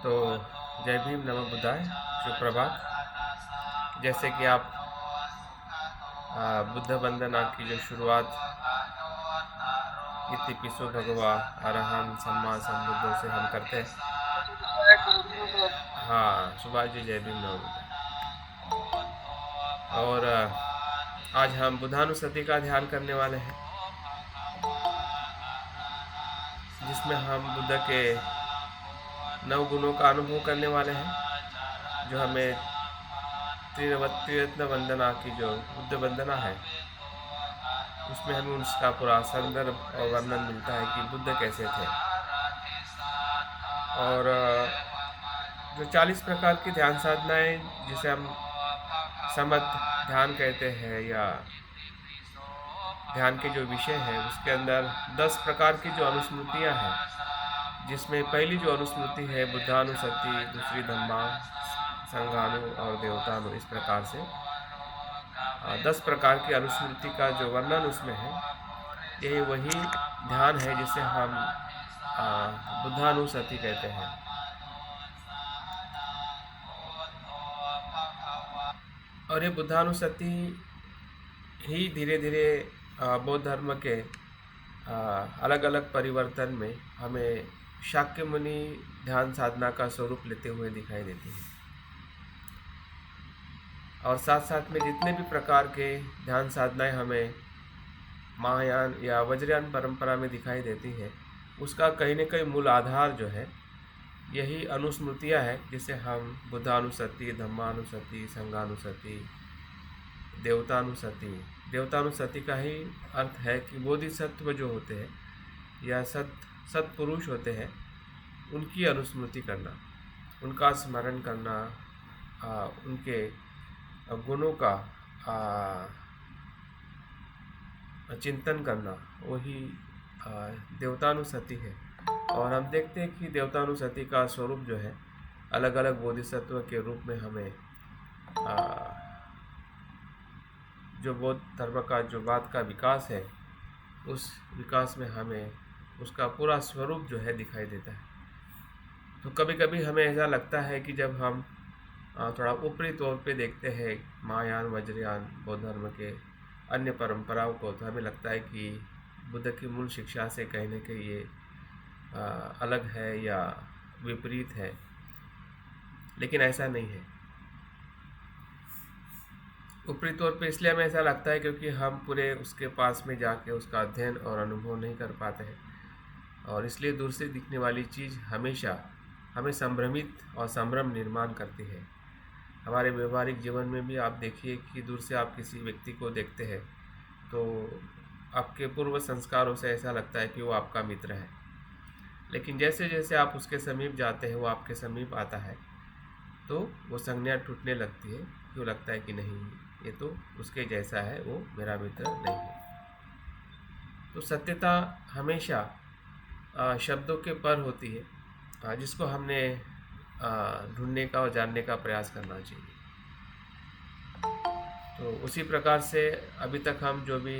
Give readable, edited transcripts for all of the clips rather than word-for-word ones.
तो जय भीम, नमः बुद्धाय, सुप्रभात। जैसे कि आप बुद्ध वंदना की जो शुरुआत इति पिसो भगवा अरहं सम्मा संबुद्धों से हम करते हैं। हाँ, सुभाष जी, जय भीम, नमः बुद्धाय। और आज हम बुद्धानुस्मृति का ध्यान करने वाले हैं, जिसमें हम बुद्ध के 9 गुणों का अनुभव करने वाले हैं, जो हमें त्रिरत्न वंदना की जो बुद्ध वंदना है उसमें हमें उसका पूरा संदर्भ और वर्णन मिलता है कि बुद्ध कैसे थे। और जो 40 प्रकार की ध्यान साधनाएं, जिसे हम समत ध्यान कहते हैं, या ध्यान के जो विषय है, उसके अंदर 10 प्रकार की जो अनुस्मृतियां हैं, जिसमें पहली जो अनुस्मृति है बुद्धानुस्मृति, दूसरी धम्मा, संघानु और देवतानु, इस प्रकार से 10 प्रकार की अनुस्मृति का जो वर्णन उसमें है, ये वही ध्यान है जिसे हम बुद्धानुस्मृति कहते हैं। और ये बुद्धानुस्मृति ही धीरे धीरे बौद्ध धर्म के अलग अलग परिवर्तन में हमें शाक्य मुनि ध्यान साधना का स्वरूप लेते हुए दिखाई देती है। और साथ साथ में जितने भी प्रकार के ध्यान साधनाएं हमें महायान या वज्रयान परंपरा में दिखाई देती है, उसका कहीं न कहीं मूल आधार जो है यही अनुस्मृतियाँ है, जिसे हम बुद्धानुस्मृति, धम्मानुस्मृति, संघानुस्मृति, देवतानुस्मृति। देवतानुस्मृति का ही अर्थ है कि बोधिसत्व जो होते हैं या सत्पुरुष होते हैं, उनकी अनुस्मृति करना, उनका स्मरण करना, उनके गुणों का चिंतन करना, वही देवतानुस्मृति है। और हम देखते हैं कि देवतानुस्मृति का स्वरूप जो है अलग अलग बोधिसत्व के रूप में हमें जो बौद्ध धर्म का जो बाद का विकास है, उस विकास में हमें उसका पूरा स्वरूप जो है दिखाई देता है। तो कभी कभी हमें ऐसा लगता है कि जब हम थोड़ा ऊपरी तौर पे देखते हैं महायान, वज्रयान, बौद्ध धर्म के अन्य परंपराओं को, तो हमें लगता है कि बुद्ध की मूल शिक्षा से कहीं न कहीं ये अलग है या विपरीत है, लेकिन ऐसा नहीं है। ऊपरी तौर पे इसलिए हमें ऐसा लगता है क्योंकि हम पूरे उसके पास में जाके उसका अध्ययन और अनुभव नहीं कर पाते हैं, और इसलिए दूर से दिखने वाली चीज़ हमेशा हमें संभ्रमित और संभ्रम निर्माण करती है। हमारे व्यवहारिक जीवन में भी आप देखिए कि दूर से आप किसी व्यक्ति को देखते हैं तो आपके पूर्व संस्कारों से ऐसा लगता है कि वो आपका मित्र है, लेकिन जैसे जैसे आप उसके समीप जाते हैं, वो आपके समीप आता है, तो वो संज्ञा टूटने लगती है। क्यों लगता है कि नहीं, ये तो उसके जैसा है, वो मेरा मित्र नहीं है। तो सत्यता हमेशा शब्दों के पर होती है, जिसको हमने ढूंढने का और जानने का प्रयास करना चाहिए। तो उसी प्रकार से अभी तक हम जो भी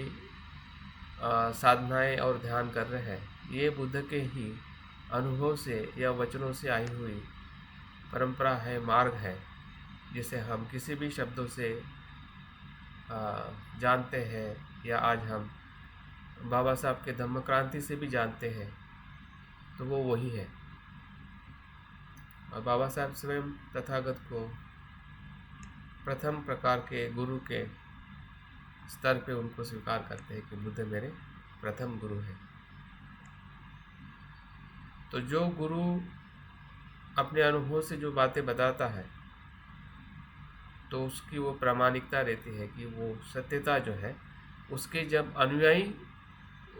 साधनाएं और ध्यान कर रहे हैं, ये बुद्ध के ही अनुभव से या वचनों से आई हुई परंपरा है, मार्ग है, जिसे हम किसी भी शब्दों से जानते हैं, या आज हम बाबा साहब के धम्म क्रांति से भी जानते हैं, तो वो वही है। और बाबा साहब स्वयं तथागत को प्रथम प्रकार के गुरु के स्तर पे उनको स्वीकार करते हैं कि बुद्ध मेरे प्रथम गुरु हैं। तो जो गुरु अपने अनुभव से जो बातें बताता है, तो उसकी वो प्रामाणिकता रहती है कि वो सत्यता जो है, उसके जब अनुयायी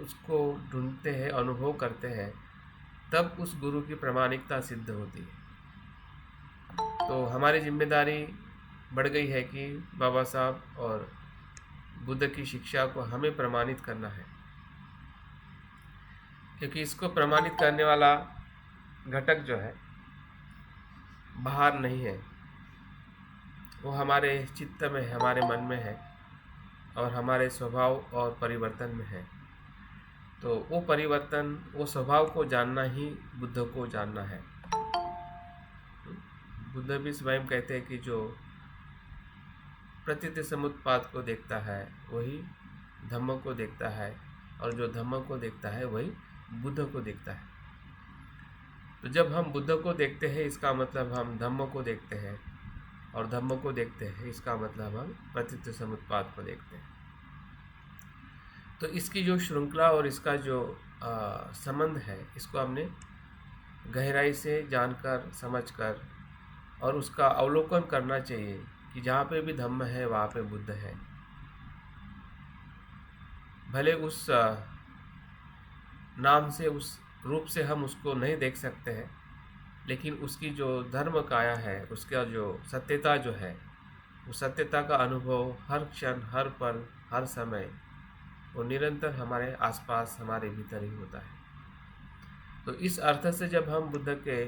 उसको ढूंढते हैं, अनुभव करते हैं, तब उस गुरु की प्रामाणिकता सिद्ध होती है। तो हमारी जिम्मेदारी बढ़ गई है कि बाबा साहब और बुद्ध की शिक्षा को हमें प्रमाणित करना है, क्योंकि इसको प्रमाणित करने वाला घटक जो है बाहर नहीं है, वो हमारे चित्त में, हमारे मन में है, और हमारे स्वभाव और परिवर्तन में है। तो वो परिवर्तन, वो स्वभाव को जानना ही बुद्ध को जानना है। बुद्ध भी स्वयं कहते हैं कि जो प्रतीति समुत्पाद को देखता है वही धम्म को देखता है, और जो धम्म को देखता है वही बुद्ध को देखता है। तो जब हम बुद्ध को देखते हैं इसका मतलब हम धम्म को देखते हैं, और धम्म को देखते हैं इसका मतलब हम प्रतीति समुत्पाद को देखते हैं। तो इसकी जो श्रृंखला और इसका जो संबंध है, इसको हमने गहराई से जानकर समझकर और उसका अवलोकन करना चाहिए कि जहाँ पे भी धम्म है वहाँ पे बुद्ध है। भले उस नाम से, उस रूप से हम उसको नहीं देख सकते हैं, लेकिन उसकी जो धर्म काया है, उसका जो सत्यता जो है, वो सत्यता का अनुभव हर क्षण, हर पल, हर समय, वो निरंतर हमारे आसपास, हमारे भीतर ही होता है। तो इस अर्थ से जब हम बुद्ध के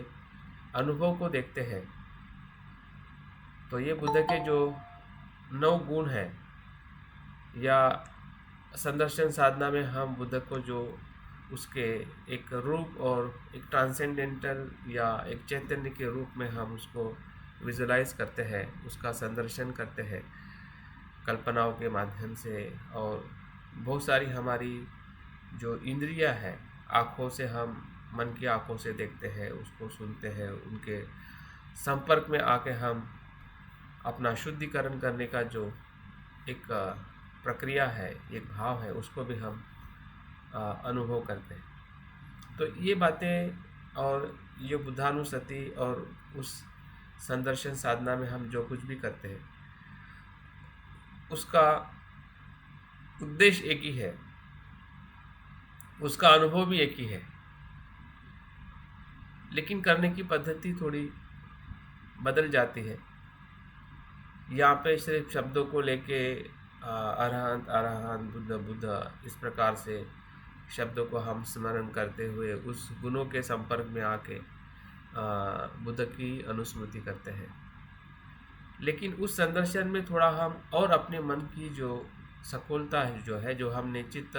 अनुभव को देखते हैं, तो ये बुद्ध के जो 9 गुण हैं, या संदर्शन साधना में हम बुद्ध को जो उसके एक रूप और एक ट्रांसेंडेंटल या एक चैतन्य के रूप में हम उसको विजुलाइज करते हैं, उसका संदर्शन करते हैं कल्पनाओं के माध्यम से, और बहुत सारी हमारी जो इंद्रियां है, आँखों से हम मन की आँखों से देखते हैं, उसको सुनते हैं, उनके संपर्क में आके हम अपना शुद्धिकरण करने का जो एक प्रक्रिया है, एक भाव है, उसको भी हम अनुभव करते हैं। तो ये बातें और ये बुद्धानुसति और उस संदर्शन साधना में हम जो कुछ भी करते हैं, उसका उद्देश्य एक ही है, उसका अनुभव भी एक ही है, लेकिन करने की पद्धति थोड़ी बदल जाती है। यहाँ पे सिर्फ शब्दों को लेके अरहंत अरहंत बुद्ध बुद्ध इस प्रकार से शब्दों को हम स्मरण करते हुए उस गुणों के संपर्क में आके बुद्ध की अनुस्मृति करते हैं। लेकिन उस संदर्शन में थोड़ा हम और अपने मन की जो सकोलता है, जो हमने चित्त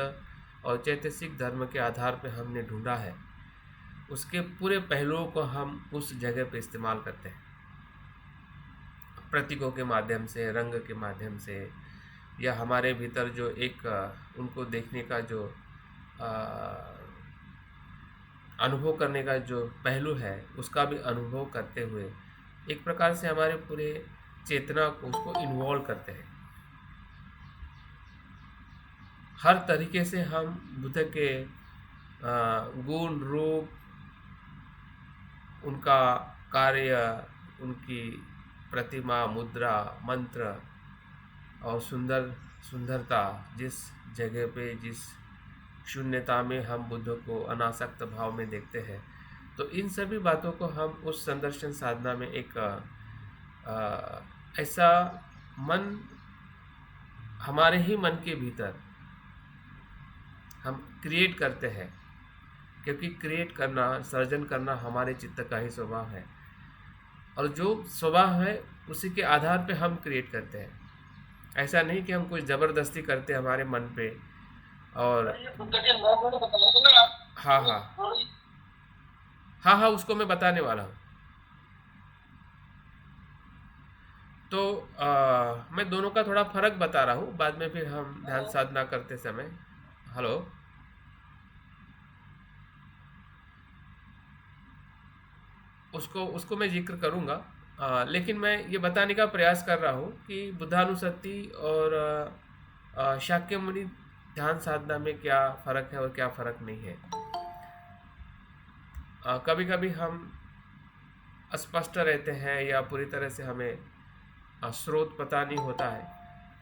और चैतसिक धर्म के आधार पर हमने ढूंढा है, उसके पूरे पहलुओं को हम उस जगह पे इस्तेमाल करते हैं, प्रतीकों के माध्यम से, रंग के माध्यम से, या हमारे भीतर जो एक उनको देखने का जो अनुभव करने का जो पहलू है, उसका भी अनुभव करते हुए एक प्रकार से हमारे पूरे चेतना को उसको इन्वॉल्व करते हैं। हर तरीके से हम बुद्ध के गुण, रूप, उनका कार्य, उनकी प्रतिमा, मुद्रा, मंत्र और सुंदरता, जिस जगह पे, जिस शून्यता में हम बुद्ध को अनासक्त भाव में देखते हैं, तो इन सभी बातों को हम उस संदर्शन साधना में एक ऐसा मन, हमारे ही मन के भीतर हम क्रिएट करते हैं, क्योंकि क्रिएट करना, सर्जन करना हमारे चित्त का ही स्वभाव है, और जो स्वभाव है उसी के आधार पे हम क्रिएट करते हैं। ऐसा नहीं कि हम कुछ ज़बरदस्ती करते हमारे मन पे। और हाँ हाँ हाँ हाँ उसको मैं बताने वाला हूँ। तो मैं दोनों का थोड़ा फर्क बता रहा हूँ, बाद में फिर हम ध्यान साधना करते समय। हेलो, उसको मैं जिक्र करूँगा, लेकिन मैं ये बताने का प्रयास कर रहा हूँ कि बुद्धानुसति और शाक्य मुनि ध्यान साधना में क्या फ़र्क है और क्या फ़र्क नहीं है। कभी कभी हम अस्पष्ट रहते हैं या पूरी तरह से हमें स्रोत पता नहीं होता है,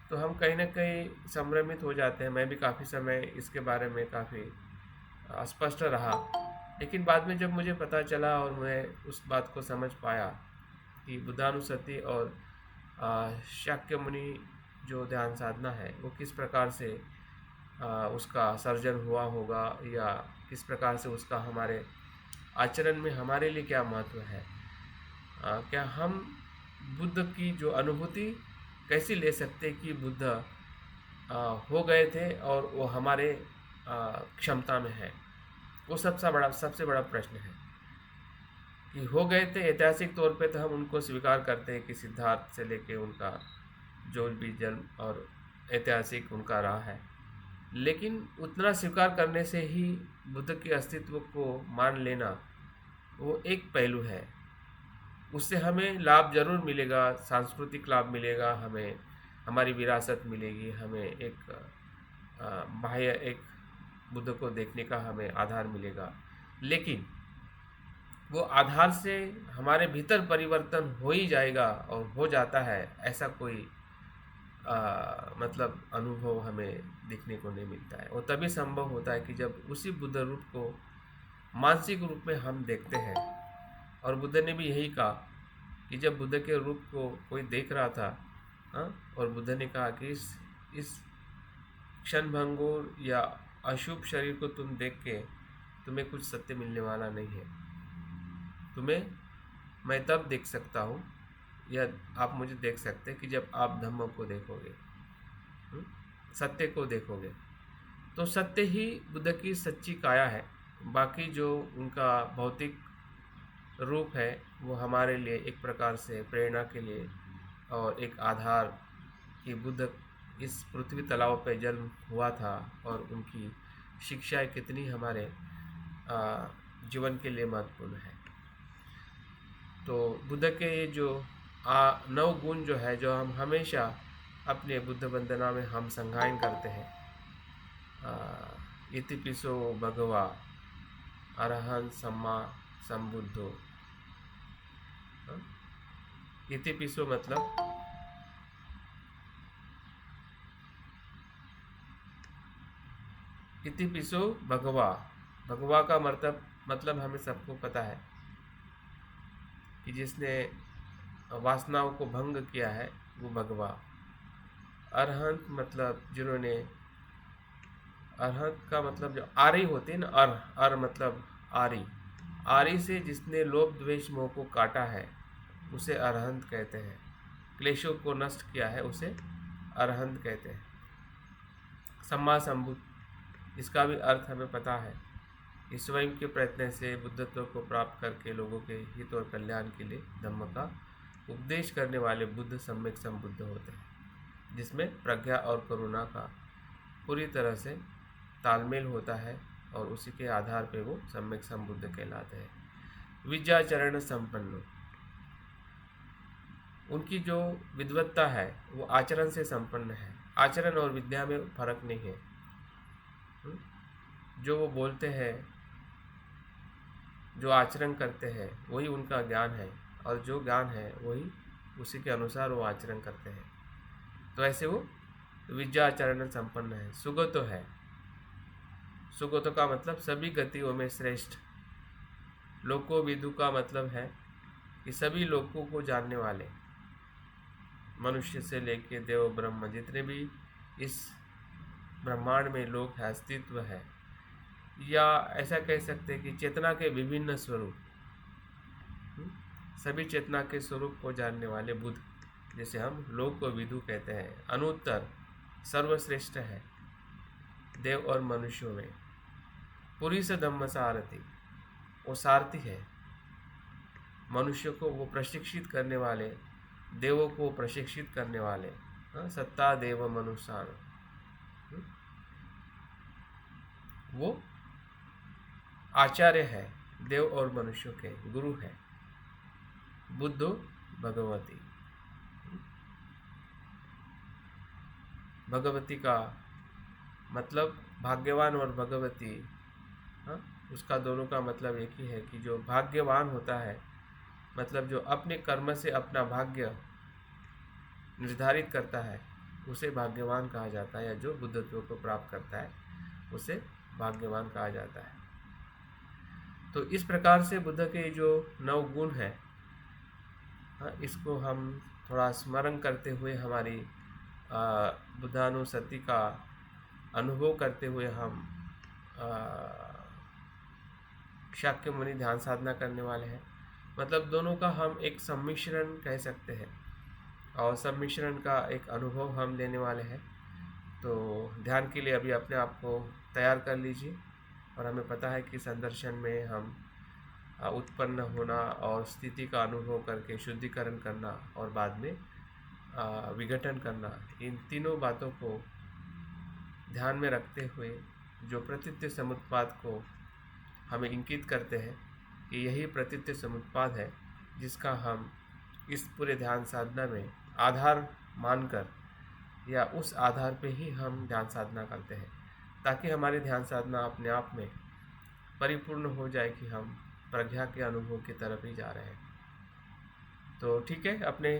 तो हम कहीं ना कहीं संभ्रमित हो जाते हैं। मैं भी काफ़ी समय इसके बारे में काफ़ी अस्पष्ट रहा, लेकिन बाद में जब मुझे पता चला और मैं उस बात को समझ पाया कि बुद्धानुसति और शाक्य मुनि जो ध्यान साधना है वो किस प्रकार से उसका सर्जन हुआ होगा, या किस प्रकार से उसका हमारे आचरण में हमारे लिए क्या महत्व है, क्या हम बुद्ध की जो अनुभूति कैसे ले सकते कि बुद्ध हो गए थे और वो हमारे क्षमता में है। वो सबसे बड़ा प्रश्न है, कि हो गए थे। ऐतिहासिक तौर पे तो हम उनको स्वीकार करते हैं कि सिद्धार्थ से लेके उनका जो भी जन्म और ऐतिहासिक उनका रहा है, लेकिन उतना स्वीकार करने से ही बुद्ध के अस्तित्व को मान लेना वो एक पहलू है। उससे हमें लाभ ज़रूर मिलेगा, सांस्कृतिक लाभ मिलेगा, हमें हमारी विरासत मिलेगी, हमें एक बाह्य एक बुद्ध को देखने का हमें आधार मिलेगा। लेकिन वो आधार से हमारे भीतर परिवर्तन हो ही जाएगा और हो जाता है, ऐसा कोई मतलब अनुभव हमें देखने को नहीं मिलता है। वो तभी संभव होता है कि जब उसी बुद्ध रूप को मानसिक रूप में हम देखते हैं। और बुद्ध ने भी यही कहा कि जब बुद्ध के रूप को कोई देख रहा था, हाँ, और बुद्ध ने कहा कि इस क्षणभंगुर या अशुभ शरीर को तुम देख के तुम्हें कुछ सत्य मिलने वाला नहीं है। तुम्हें मैं तब देख सकता हूँ, या आप मुझे देख सकते हैं कि जब आप धम्म को देखोगे, सत्य को देखोगे। तो सत्य ही बुद्ध की सच्ची काया है। बाकी जो उनका भौतिक रूप है वो हमारे लिए एक प्रकार से प्रेरणा के लिए और एक आधार कि बुद्ध इस पृथ्वी तलाव पर जन्म हुआ था और उनकी शिक्षाएं कितनी हमारे जीवन के लिए महत्वपूर्ण है। तो बुद्ध के ये जो 9 गुण जो है, जो हम हमेशा अपने बुद्ध वंदना में हम संगायन करते हैं, इतिपिसो भगवा अरहं सम्मा संबुद्धो। इतिपिसो मतलब इतिपिसो भगवा। भगवा का मतलब हमें सबको पता है कि जिसने वासनाओं को भंग किया है वो भगवा। अरहंत मतलब जिन्होंने, अरहंत का मतलब जो आरी होते हैं ना, अर मतलब आरी, आरी से जिसने लोभ द्वेष मोह को काटा है उसे अरहंत कहते हैं। क्लेशों को नष्ट किया है उसे अरहंत कहते हैं। सम्मा संबुद्ध, इसका भी अर्थ हमें पता है कि स्वयं के प्रयत्न से बुद्धत्व को प्राप्त करके लोगों के हित और कल्याण के लिए धम्म का उपदेश करने वाले बुद्ध सम्यक संबुद्ध होते हैं, जिसमें प्रज्ञा और करुणा का पूरी तरह से तालमेल होता है और उसी के आधार पर वो सम्यक संबुद्ध कहलाते हैं। विद्याचरण संपन्न, उनकी जो विद्वत्ता है वो आचरण से संपन्न है। आचरण और विद्या में फर्क नहीं है। जो वो बोलते हैं, जो आचरण करते हैं वही उनका ज्ञान है, और जो ज्ञान है वही उसी के अनुसार वो आचरण करते हैं। तो ऐसे वो विद्याचरण संपन्न है। सुगतो है, सुगतो का मतलब सभी गतियों में श्रेष्ठ। लोको विदु का मतलब है कि सभी लोगों को जानने वाले, मनुष्य से लेके देव ब्रह्म, जितने भी इस ब्रह्मांड में लोग है, अस्तित्व है, या ऐसा कह सकते हैं कि चेतना के विभिन्न स्वरूप, सभी चेतना के स्वरूप को जानने वाले बुद्ध, जैसे हम लोक को विदु कहते हैं। अनुत्तर सर्वश्रेष्ठ है देव और मनुष्यों में। पुरी से धम्म सारथी, वो सारथी है, मनुष्य को वो प्रशिक्षित करने वाले, देवों को प्रशिक्षित करने वाले। सत्ता देव मनुष्यान, वो आचार्य है देव और मनुष्यों के, गुरु है। बुद्धो भगवती, भगवती का मतलब भाग्यवान और भगवती, उसका दोनों का मतलब एक ही है कि जो भाग्यवान होता है, मतलब जो अपने कर्म से अपना भाग्य निर्धारित करता है, उसे भाग्यवान कहा जाता है, या जो बुद्धत्व को प्राप्त करता है उसे भाग्यवान कहा जाता है। तो इस प्रकार से बुद्ध के जो 9 गुण हैं, इसको हम थोड़ा स्मरण करते हुए, हमारी बुद्धानुसति का अनुभव करते हुए हम शाक्य मुनि ध्यान साधना करने वाले हैं। मतलब दोनों का हम एक सम्मिश्रण कह सकते हैं, और सम्मिश्रण का एक अनुभव हम लेने वाले हैं। तो ध्यान के लिए अभी अपने आप को तैयार कर लीजिए। और हमें पता है कि संदर्शन में हम उत्पन्न होना और स्थिति का अनुभव करके शुद्धिकरण करना और बाद में विघटन करना, इन तीनों बातों को ध्यान में रखते हुए जो प्रतीत्य समुत्पाद को हमें इंकित करते हैं कि यही प्रतीत्य समुत्पाद है जिसका हम इस पूरे ध्यान साधना में आधार मानकर या उस आधार पे ही हम ध्यान साधना करते हैं, ताकि हमारी ध्यान साधना अपने आप में परिपूर्ण हो जाए कि हम प्रज्ञा के अनुभव की तरफ ही जा रहे हैं। तो ठीक है, अपने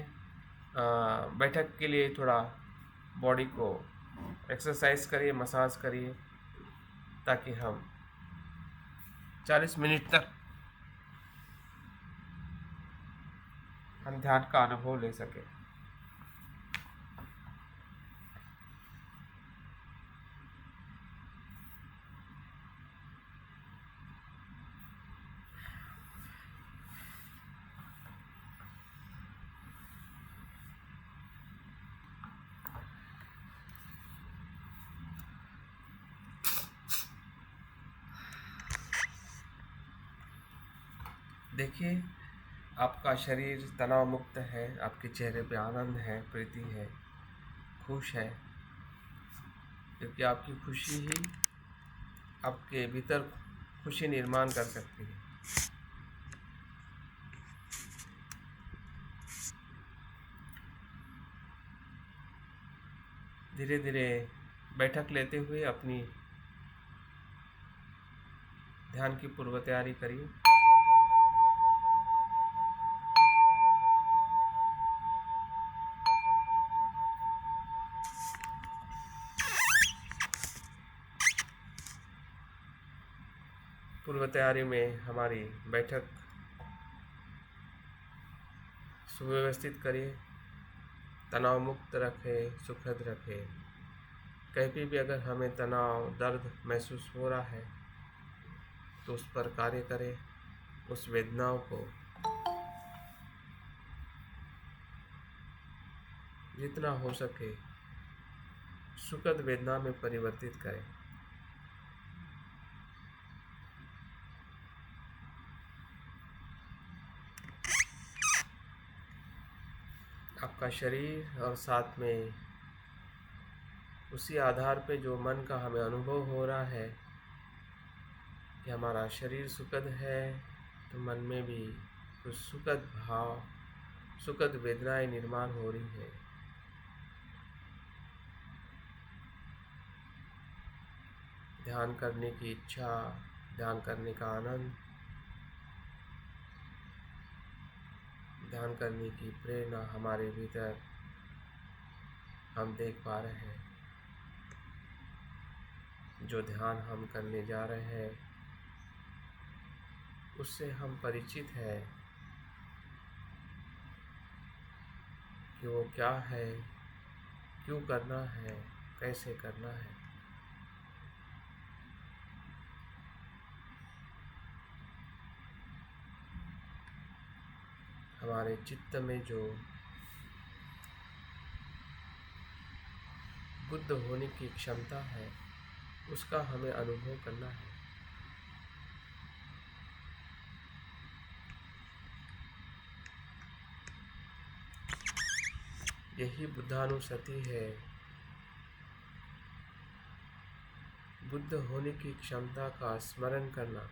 बैठक के लिए थोड़ा बॉडी को एक्सरसाइज करिए, मसाज करिए, ताकि हम 40 मिनट तक हम ध्यान का अनुभव ले सकें। देखिए, आपका शरीर तनाव मुक्त है, आपके चेहरे पे आनंद है, प्रीति है, खुश है, क्योंकि आपकी खुशी ही आपके भीतर खुशी निर्माण कर सकती है। धीरे धीरे बैठक लेते हुए अपनी ध्यान की पूर्व तैयारी करिए। पूर्व तैयारी में हमारी बैठक सुव्यवस्थित करिए, तनाव मुक्त रखें, सुखद रखें। कहीं भी अगर हमें तनाव, दर्द महसूस हो रहा है तो उस पर कार्य करें, उस वेदनाओं को जितना हो सके सुखद वेदना में परिवर्तित करें। आपका शरीर और साथ में उसी आधार पे जो मन का हमें अनुभव हो रहा है कि हमारा शरीर सुखद है, तो मन में भी कुछ सुखद भाव, सुखद वेदनाएं निर्माण हो रही है। ध्यान करने की इच्छा, ध्यान करने का आनंद, ध्यान करने की प्रेरणा हमारे भीतर हम देख पा रहे हैं। जो ध्यान हम करने जा रहे हैं उससे हम परिचित हैं कि वो क्या है, क्यों करना है, कैसे करना है। हमारे चित्त में जो बुद्ध होने की क्षमता है उसका हमें अनुभव करना है। यही बुद्धानुसति है। बुद्ध होने की क्षमता का स्मरण करना,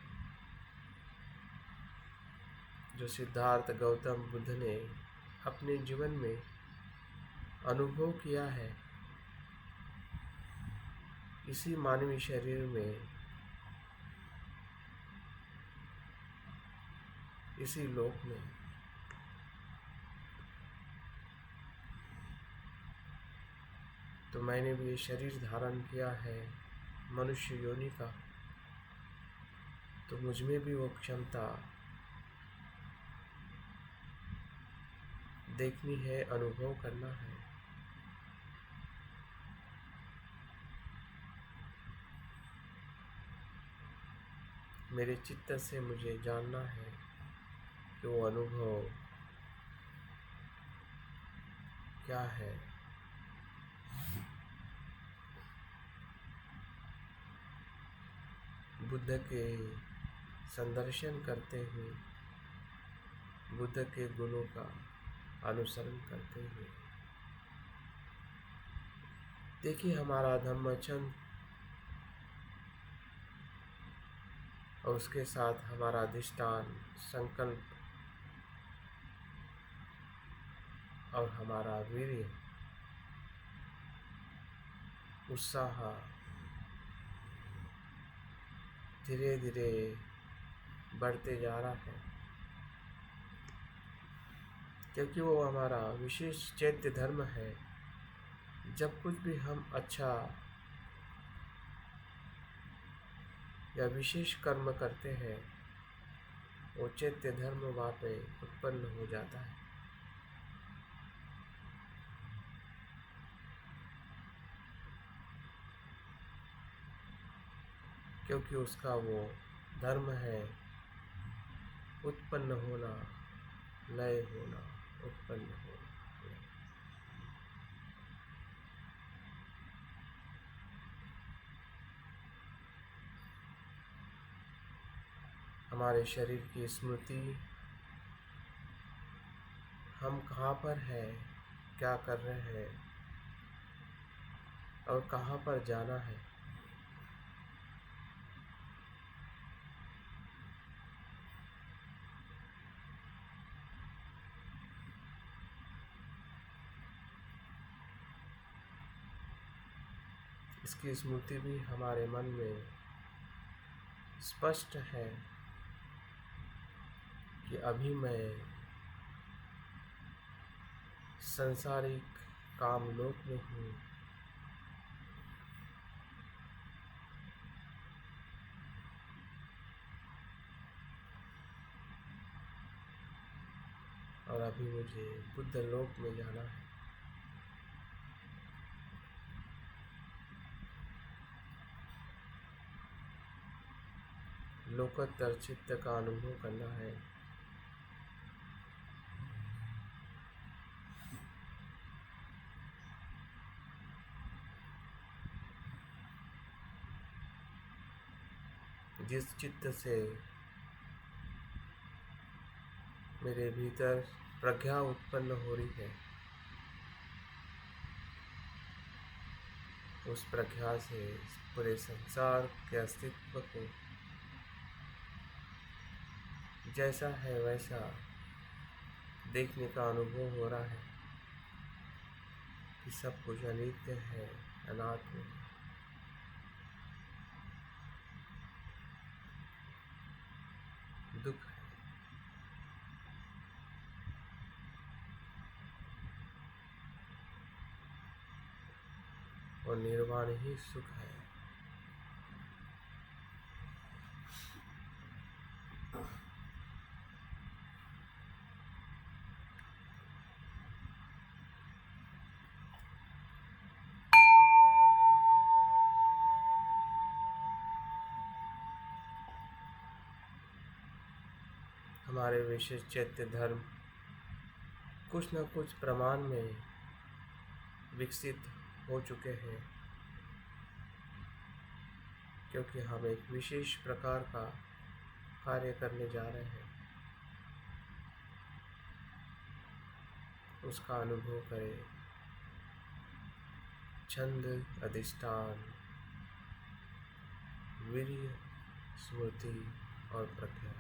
जो सिद्धार्थ गौतम बुद्ध ने अपने जीवन में अनुभव किया है, इसी मानवीय शरीर में, इसी लोक में। तो मैंने भी ये शरीर धारण किया है मनुष्य योनि का, तो मुझ में भी वो क्षमता देखनी है, अनुभव करना है। मेरे चित्त से मुझे जानना है कि वो अनुभव क्या है। बुद्ध के संदर्शन करते हुए, बुद्ध के गुणों का अनुसरण करते हुए। देखिए हमारा धम्मचक्र और उसके साथ हमारा अधिष्ठान, संकल्प और हमारा वीर्य, उत्साह धीरे धीरे बढ़ते जा रहा है, क्योंकि वो हमारा विशेष चैत्य धर्म है। जब कुछ भी हम अच्छा या विशेष कर्म करते हैं, वो चैत्य धर्म वहाँ पे उत्पन्न हो जाता है। क्योंकि उसका वो धर्म है, उत्पन्न होना, लय होना, उत्पन्न होना। हमारे शरीर की स्मृति, हम कहाँ पर है, क्या कर रहे हैं और कहाँ पर जाना है, इसकी स्मृति भी हमारे मन में स्पष्ट है कि अभी मैं संसारिक काम लोक में हूँ, और अभी मुझे बुद्ध लोक में जाना है। लोकोत्तर चित्त का अनुभव करना है। जिस चित्त से मेरे भीतर प्रज्ञा उत्पन्न हो रही है, उस प्रज्ञा से पूरे संसार के अस्तित्व को जैसा है वैसा देखने का अनुभव हो रहा है कि सब कुछ अनित्य है, अनात्म है। दुख है और निर्वाण ही सुख है। हमारे विशेष चैत्य धर्म कुछ न कुछ प्रमाण में विकसित हो चुके हैं, क्योंकि हम एक विशेष प्रकार का कार्य करने जा रहे हैं। उसका अनुभव करें। छंद, अधिष्ठान, वीर्य, स्मृति और प्रज्ञा।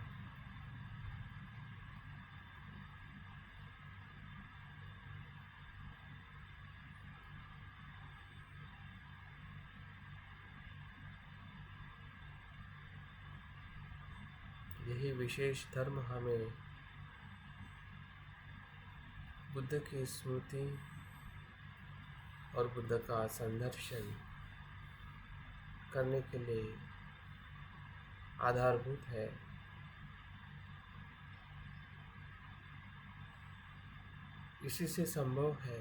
यही विशेष धर्म हमें बुद्ध की स्मृति और बुद्ध का संदर्शन करने के लिए आधारभूत है। इसी से संभव है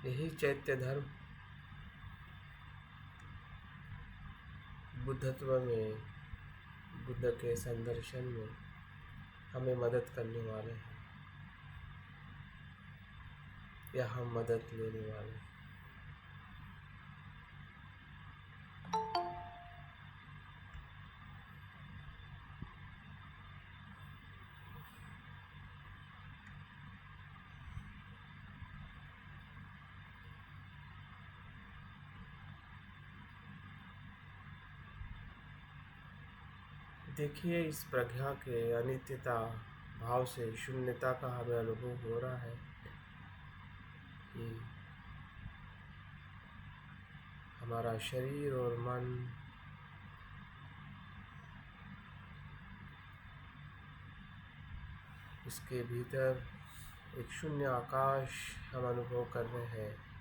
यही चैत्य धर्म बुद्धत्व में, बुद्ध के संदर्शन में हमें मदद करने वाले हैं या हम मदद लेने वाले हैं। देखिए, इस प्रज्ञा के अनित्यता भाव से शून्यता का हमें अनुभव हो रहा है कि हमारा शरीर और मन इसके भीतर एक शून्य आकाश हम अनुभव कर रहे हैं।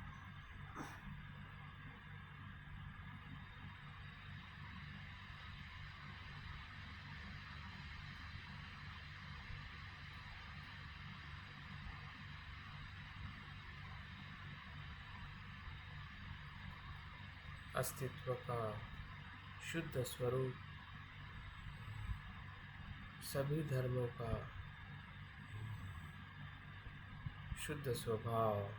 अस्तित्व का शुद्ध स्वरूप, सभी धर्मों का शुद्ध स्वभाव,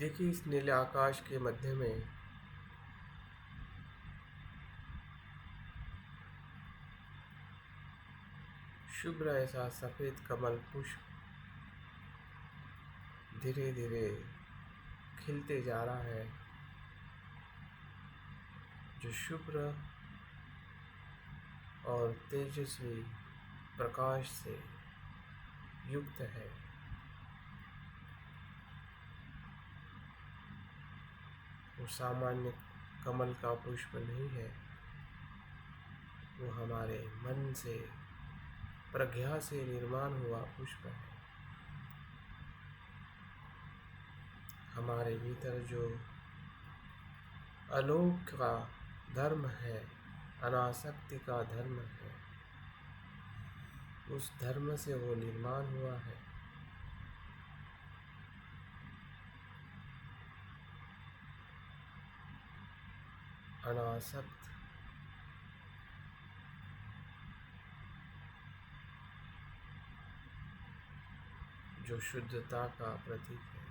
देखिए, इस नीले आकाश के मध्य में शुभ्र ऐसा सफेद कमल पुष्प धीरे धीरे खिलते जा रहा है, जो शुभ्र और तेजस्वी प्रकाश से युक्त है। वो सामान्य कमल का पुष्प नहीं है, वो हमारे मन से, प्रज्ञा से निर्माण हुआ पुष्प है। हमारे भीतर जो अलोक का धर्म है, अनासक्ति का धर्म है, उस धर्म से वो निर्माण हुआ है। अनासक्त जो शुद्धता का प्रतीक है।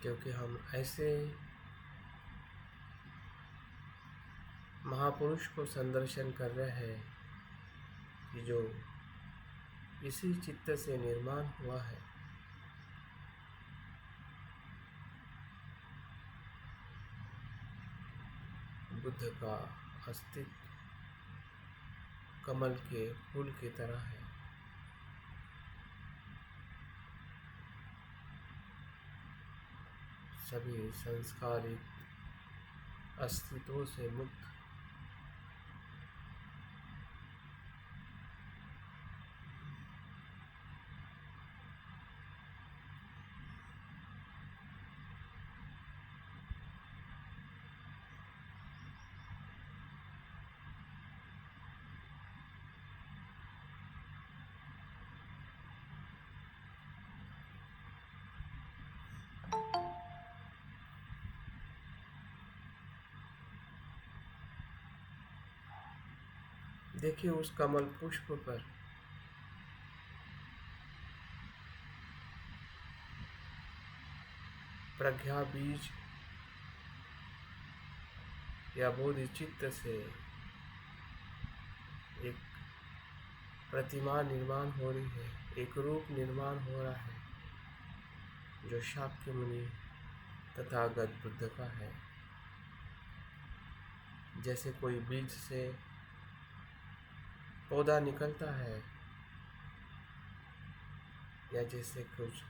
क्योंकि हम ऐसे महापुरुष को संदर्शन कर रहे हैं कि जो इसी चित्त से निर्माण हुआ है। बुद्ध का अस्तित्व कमल के फूल की तरह है। सभी संस्कारित अस्तित्वों से मुक्त, देखिए उस कमल पुष्प पर प्रज्ञा बीज या बोधिचित्त से एक प्रतिमा निर्माण हो रही है, एक रूप निर्माण हो रहा है, जो शाक्य मुनि तथागत बुद्ध का है। जैसे कोई बीज से पौधा निकलता है, या जैसे कुछ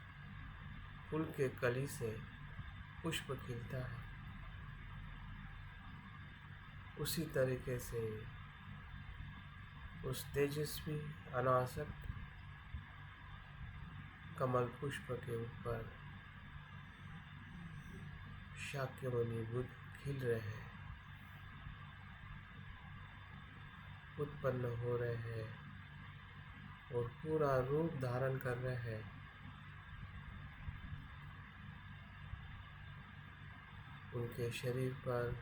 फूल के कली से पुष्प खिलता है, उसी तरीके से उस तेजस्वी अनासक्त कमल पुष्प के ऊपर शाक्य मुनि बुद्ध खिल रहे हैं, उत्पन्न हो रहे हैं, और पूरा रूप धारण कर रहे हैं। उनके शरीर पर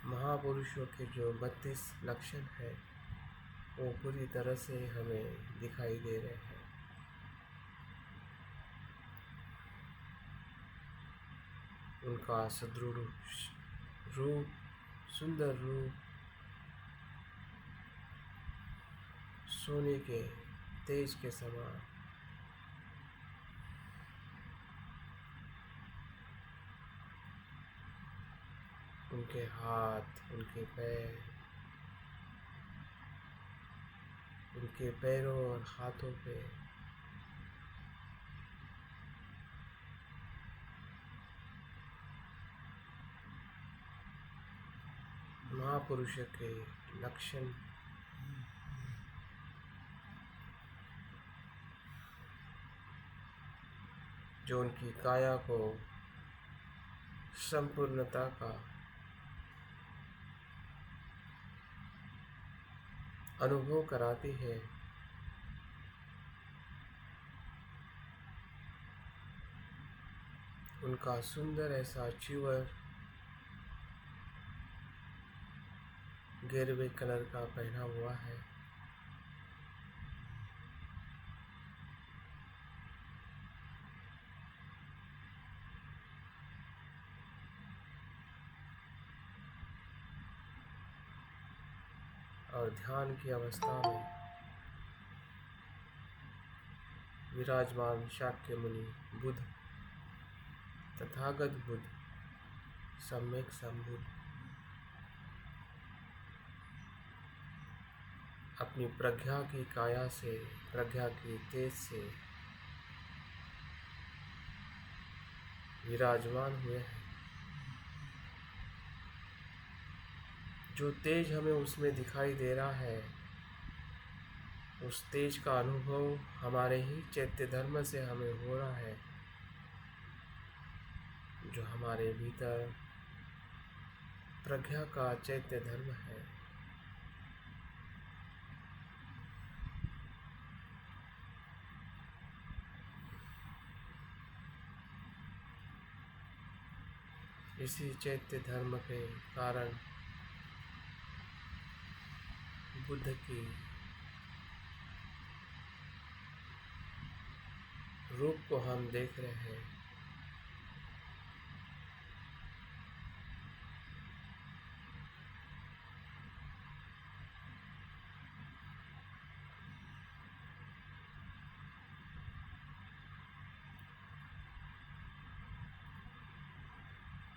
महापुरुषों के जो 32 लक्षण हैं वो पूरी तरह से हमें दिखाई दे रहे हैं। उनका सुदृढ़ रूप, सुंदर रूप, सोने के तेज के समान। उनके हाथ, उनके पैरों और हाथों पे महापुरुष के लक्षण जो उनकी काया को संपूर्णता का अनुभव कराती है। उनका सुंदर ऐसा चिवर गेरुए कलर का पहना हुआ है। और ध्यान की अवस्था में विराजमान शाक्य मुनि बुद्ध, तथागत बुद्ध, सम्यक संबुद्ध अपनी प्रज्ञा की काया से, प्रज्ञा की तेज से विराजमान हुए हैं। जो तेज हमें उसमें दिखाई दे रहा है, उस तेज का अनुभव हमारे ही चैत्य धर्म से हमें हो रहा है, जो हमारे भीतर प्रज्ञा का चैत्य धर्म है। इसी चैत्य धर्म के कारण बुद्ध की रूप को हम देख रहे हैं।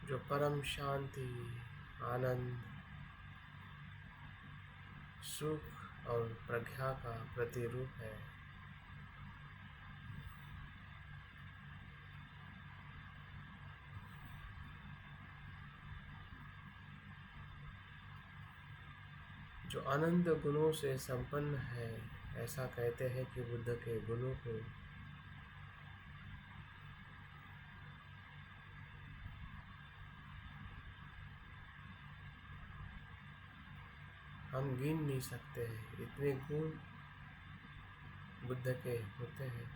जो परम शांति, आनंद, सुख और प्रज्ञा का प्रतिरूप है। जो अनंत गुणों से संपन्न है, ऐसा कहते हैं कि बुद्ध के गुणों को हम गिन नहीं सकते हैं। इतने गुण बुद्ध के होते हैं,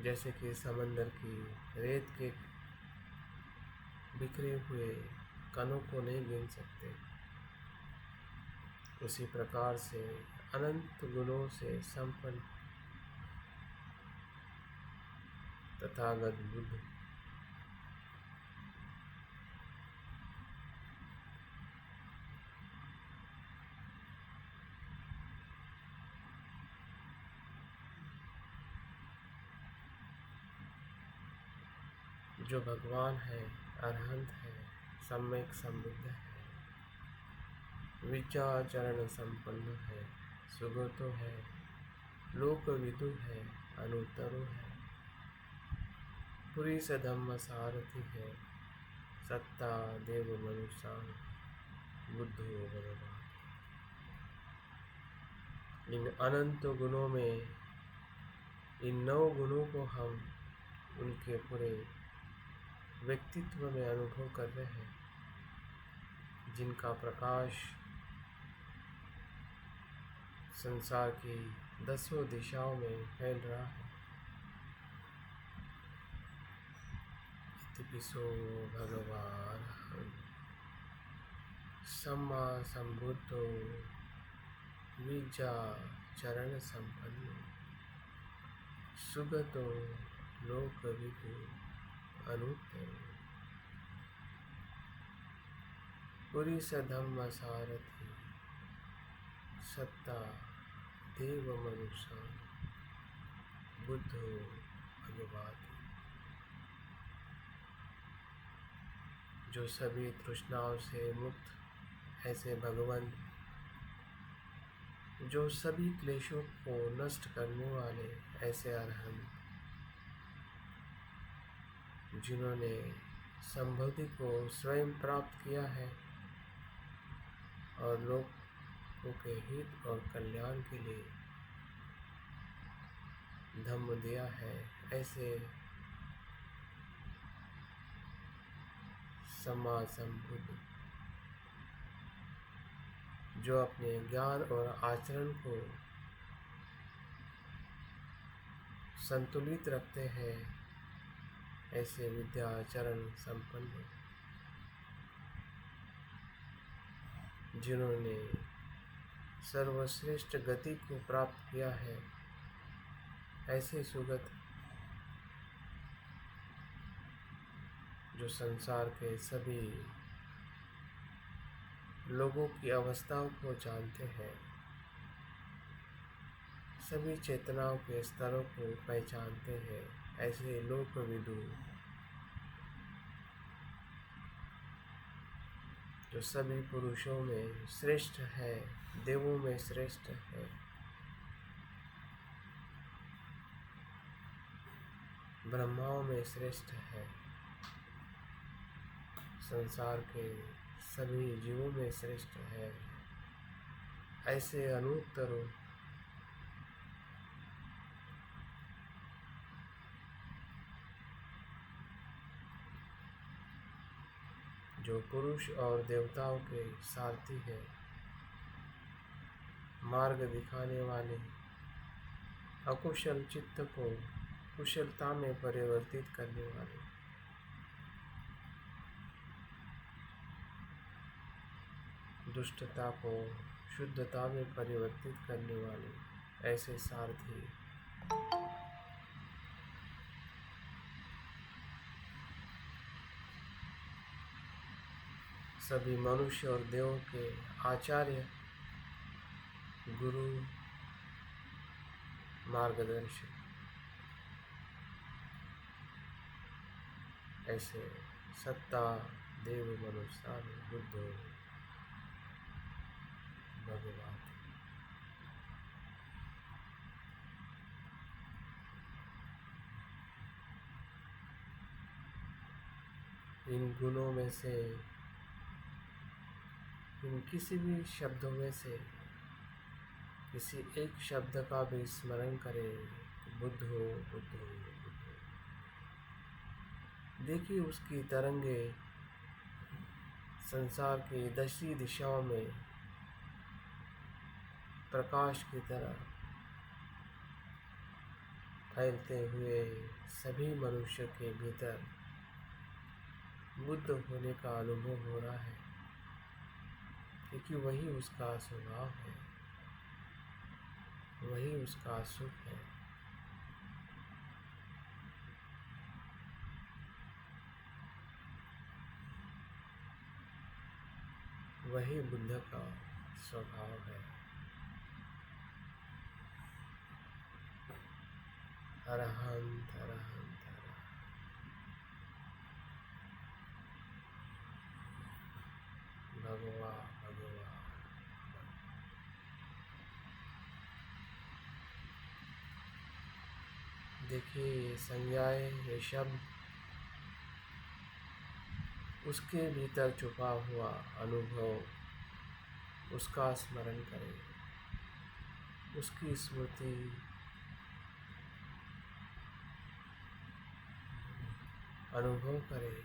जैसे कि समंदर की रेत के बिखरे हुए कणों को नहीं गिन सकते। उसी प्रकार से अनंत गुणों से संपन्न तथागत बुद्ध जो भगवान है, अरहंत है, सम्यक संबुद्ध है, विचाचरण संपन्न है, सुगतो है, लोकविदु है, अनुत्तरो है, पुरी से धम्म सारथी है, सत्ता देव मनुष्यान बुद्धो भगवान। इन अनंत गुणों में इन 9 गुणों को हम उनके पूरे व्यक्तित्व में अनुभव कर रहे हैं, जिनका प्रकाश संसार की 10 दिशाओं में फैल रहा है। इतिपिसो भगवान सम्मा संबुद्धो विद्या चरण संपन्नो सुगतो लोकविदु अनुत्तरो पुरीश धम्म सारथि सत्ता देव मनुष्य बुद्धो भगवान। जो सभी तृष्णाओं से मुक्त ऐसे भगवान, जो सभी क्लेशों को नष्ट करने वाले ऐसे अरहंत, जिन्होंने संभूति को स्वयं प्राप्त किया है और लोगों के हित और कल्याण के लिए धम्म दिया है, ऐसे सम्मा संबुद्ध, जो अपने ज्ञान और आचरण को संतुलित रखते हैं, ऐसे विद्याचरण संपन्न, जिन्होंने सर्वश्रेष्ठ गति को प्राप्त किया है, ऐसे सुगत, जो संसार के सभी लोगों की अवस्थाओं को जानते हैं, सभी चेतनाओं के स्तरों को पहचानते हैं, ऐसे लोकविदु, जो सभी पुरुषों में श्रेष्ठ है, देवों में श्रेष्ठ है, ब्रह्माओं में श्रेष्ठ है, संसार के सभी जीवों में श्रेष्ठ है, ऐसे अनुत्तरों, जो पुरुष और देवताओं के सारथी है, मार्ग दिखाने वाले, अकुशल चित्त को कुशलता में परिवर्तित करने वाले, दुष्टता को शुद्धता में परिवर्तित करने वाले ऐसे सारथी, सभी मनुष्य और देवों के आचार्य, गुरु, मार्गदर्शक, ऐसे सत्ता देव मनुष्य बुद्धो भगवान। इन गुणों में से, इन किसी भी शब्दों में से किसी एक शब्द का भी स्मरण करें, बुद्धो बुद्धो बुद्धो, देखिए उसकी तरंगे संसार की 10 दिशाओं में प्रकाश की तरह फैलते हुए सभी मनुष्य के भीतर बुद्ध होने का अनुभव हो रहा है, क्योंकि वही उसका स्वभाव है, वही उसका सुख है। वही बुद्ध का स्वभाव है। अरहंत अरहंत भगवान भगवान। देखिए संज्ञाएं, ये शब्द, उसके भीतर छुपा हुआ अनुभव, उसका स्मरण करें, उसकी स्मृति, अनुभव करें।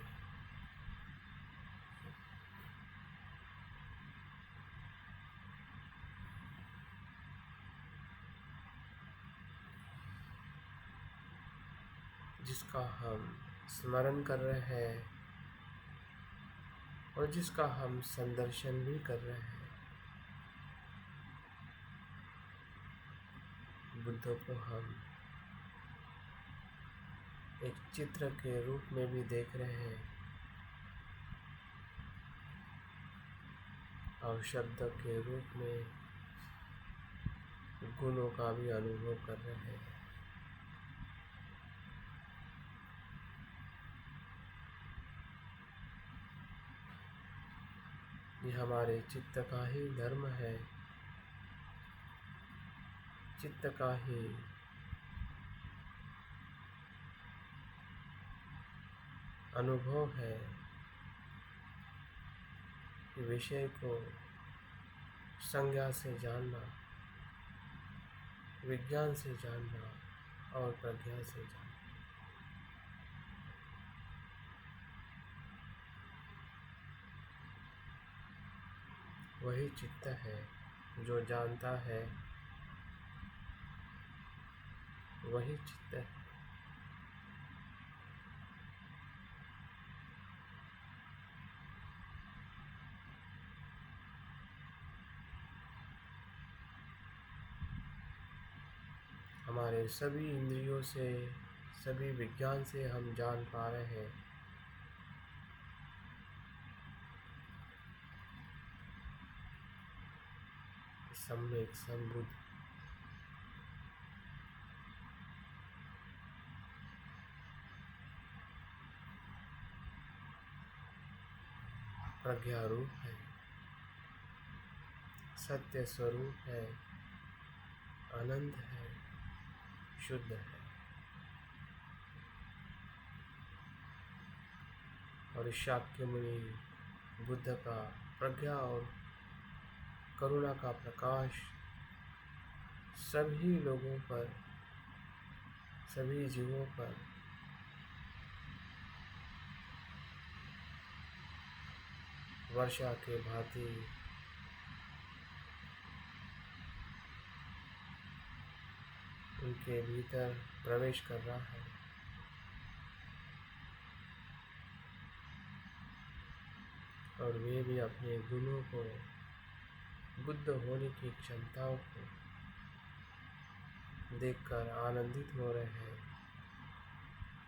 जिसका हम स्मरण कर रहे हैं और जिसका हम संदर्शन भी कर रहे हैं। बुद्ध को हम एक चित्र के रूप में भी देख रहे हैं और शब्द के रूप में गुणों का भी अनुभव कर रहे हैं। ये हमारे चित्त का ही धर्म है, चित्त का ही अनुभव है कि विषय को संज्ञा से जानना, विज्ञान से जानना और प्रज्ञा से जानना। वही चित्त है जो जानता है, वही चित्त है। हमारे सभी इंद्रियों से, सभी विज्ञान से हम जान पा रहे हैं सम्यक संबुद्ध प्रज्ञा रूप है, सत्य स्वरूप है, आनंद है, शुद्ध है। और शाक्य मुनि बुद्ध का प्रज्ञा और करुणा का प्रकाश सभी लोगों पर, सभी जीवों पर वर्षा के भांति उनके भीतर प्रवेश कर रहा है। और वे भी अपने गुणों को, बुद्ध होने की क्षमताओं को देखकर आनंदित हो रहे हैं,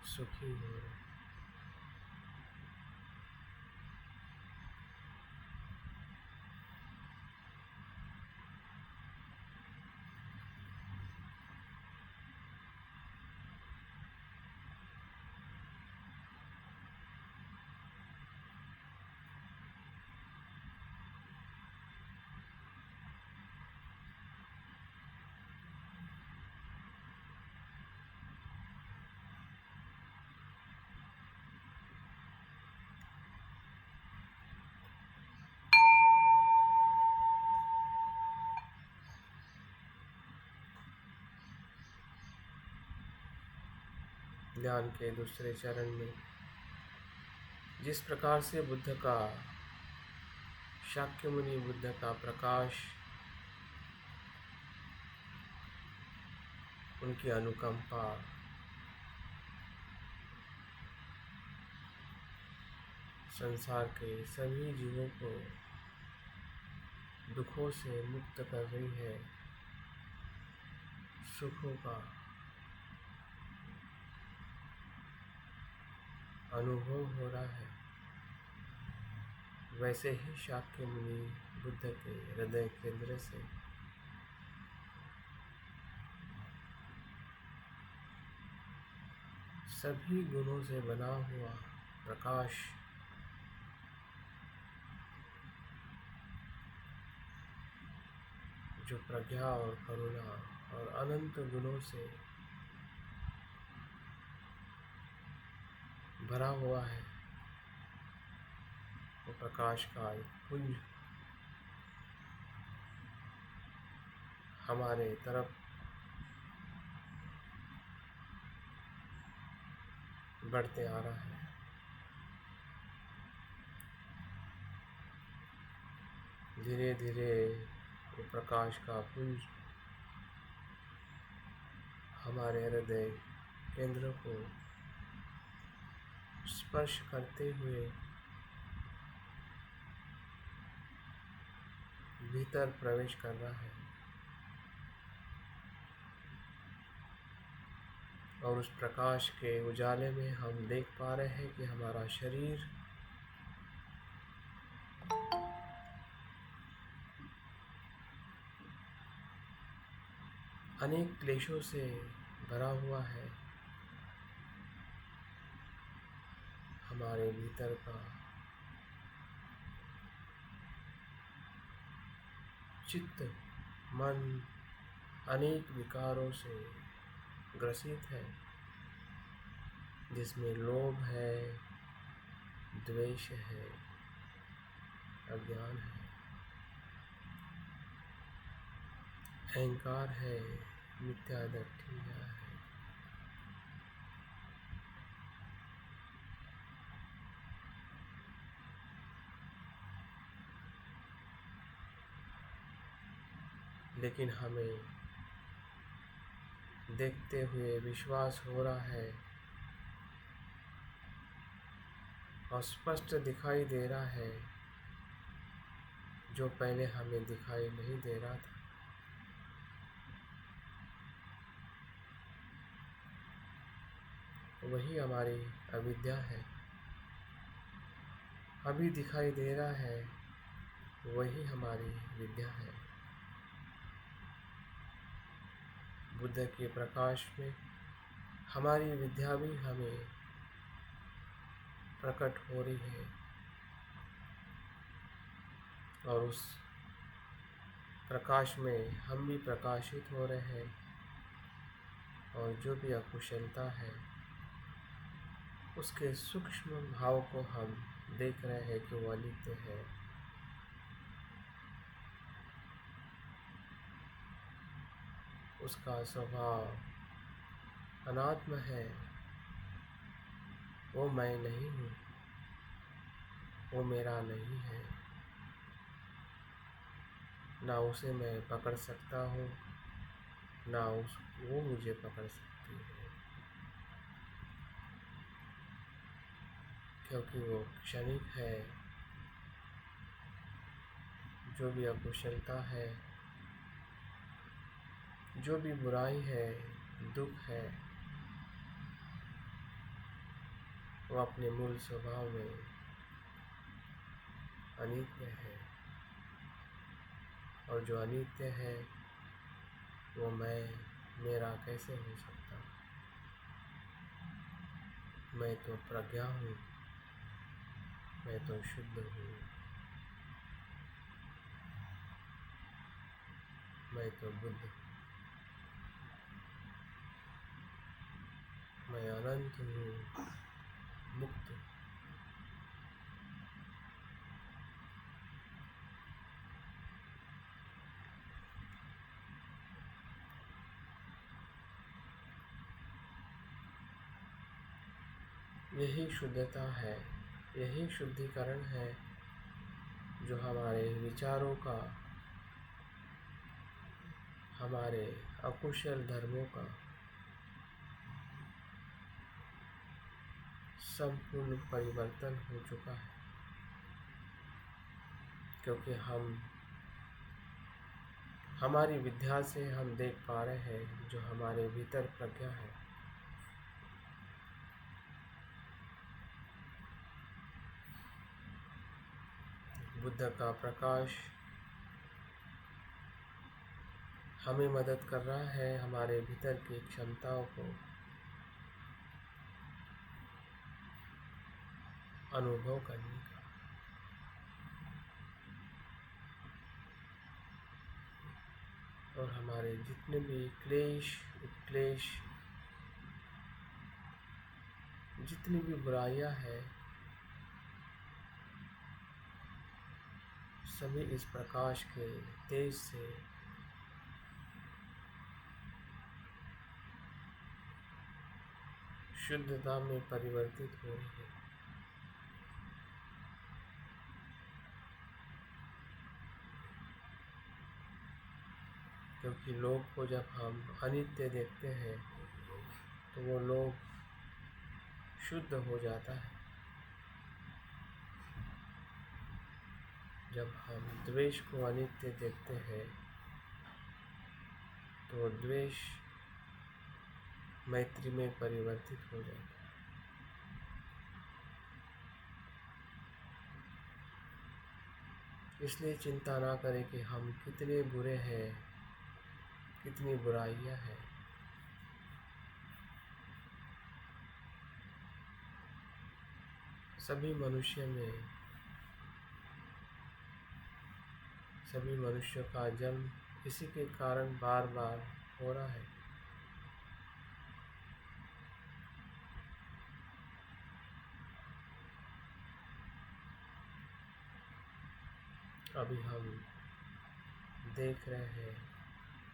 सुखी हो रहे हैं। ध्यान के दूसरे चरण में जिस प्रकार से बुद्ध का, शाक्य मुनि बुद्ध का प्रकाश, उनकी अनुकंपा, संसार के सभी जीवों को दुखों से मुक्त कर रही है, सुखों का अनुभव हो रहा है, वैसे ही शाक्य मुनि बुद्ध के हृदय केंद्र से सभी गुणों से बना हुआ प्रकाश जो प्रज्ञा और करुणा और अनंत गुणों से भरा हुआ है, वो प्रकाश का एक पुंज हमारे तरफ बढ़ते आ रहा है। धीरे धीरे वो प्रकाश का पुंज हमारे हृदय केंद्र को स्पर्श करते हुए भीतर प्रवेश कर रहा है और उस प्रकाश के उजाले में हम देख पा रहे हैं कि हमारा शरीर अनेक क्लेशों से भरा हुआ है। हमारे भीतर का चित्त, मन अनेक विकारों से ग्रसित है, जिसमें लोभ है, द्वेष है, अज्ञान है, अहंकार है, मिथ्या दृष्टि है। लेकिन हमें देखते हुए विश्वास हो रहा है और स्पष्ट दिखाई दे रहा है, जो पहले हमें दिखाई नहीं दे रहा था। वही हमारी अविद्या है। अभी दिखाई दे रहा है, वही हमारी विद्या है। बुद्ध के प्रकाश में हमारी विद्या भी हमें प्रकट हो रही है और उस प्रकाश में हम भी प्रकाशित हो रहे हैं। और जो भी अकुशलता है, उसके सूक्ष्म भाव को हम देख रहे हैं कि वो अनित्य है। उसका स्वभाव अनात्म है। वो मैं नहीं हूँ, वो मेरा नहीं है। ना उसे मैं पकड़ सकता हूँ, ना वो मुझे पकड़ सकती है, क्योंकि वो क्षणिक है। जो भी अकुशलता है, जो भी बुराई है, दुख है, वो अपने मूल स्वभाव में अनित्य है। और जो अनित्य है, वो मेरा कैसे हो सकता? मैं तो प्रज्ञा हूँ, मैं तो शुद्ध हूँ, मैं तो बुद्ध हूँ, मैं अनंत हूँ, मुक्त हूँ। यही शुद्धता है, यही शुद्धिकरण है, जो हमारे विचारों का, हमारे अकुशल धर्मों का संपूर्ण परिवर्तन हो चुका है। क्योंकि हमारी विद्या से हम देख पा रहे हैं जो हमारे भीतर प्रज्ञा है। बुद्ध का प्रकाश हमें मदद कर रहा है हमारे भीतर की क्षमताओं को अनुभव करने का। और हमारे जितने भी क्लेश, उपक्लेश, जितनी भी बुराइयां हैं, सभी इस प्रकाश के तेज से शुद्धता में परिवर्तित हो रही है। क्योंकि लोग को जब हम अनित्य देखते हैं, तो वो लोग शुद्ध हो जाता है। जब हम द्वेष को अनित्य देखते हैं तो द्वेष मैत्री में परिवर्तित हो जाता है। इसलिए चिंता ना करें कि हम कितने बुरे हैं, कितनी बुराइयां हैं। सभी मनुष्यों का जन्म इसी के कारण बार बार हो रहा है। अभी हम देख रहे हैं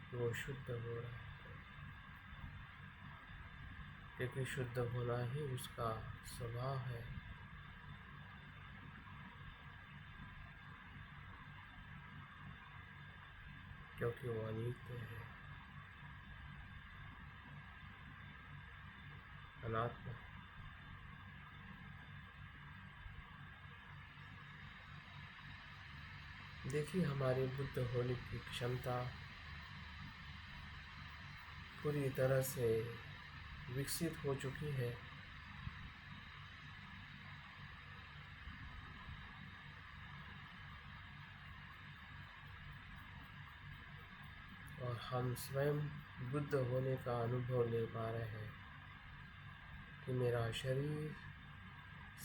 कि वो शुद्ध हो रहा है, क्योंकि शुद्ध होना ही उसका स्वभाव है। क्योंकि वो अनित्य है, अनात्मा। देखिए, हमारे बुद्ध होने की क्षमता पूरी तरह से विकसित हो चुकी है। और हम स्वयं बुद्ध होने का अनुभव ले पा रहे हैं कि मेरा शरीर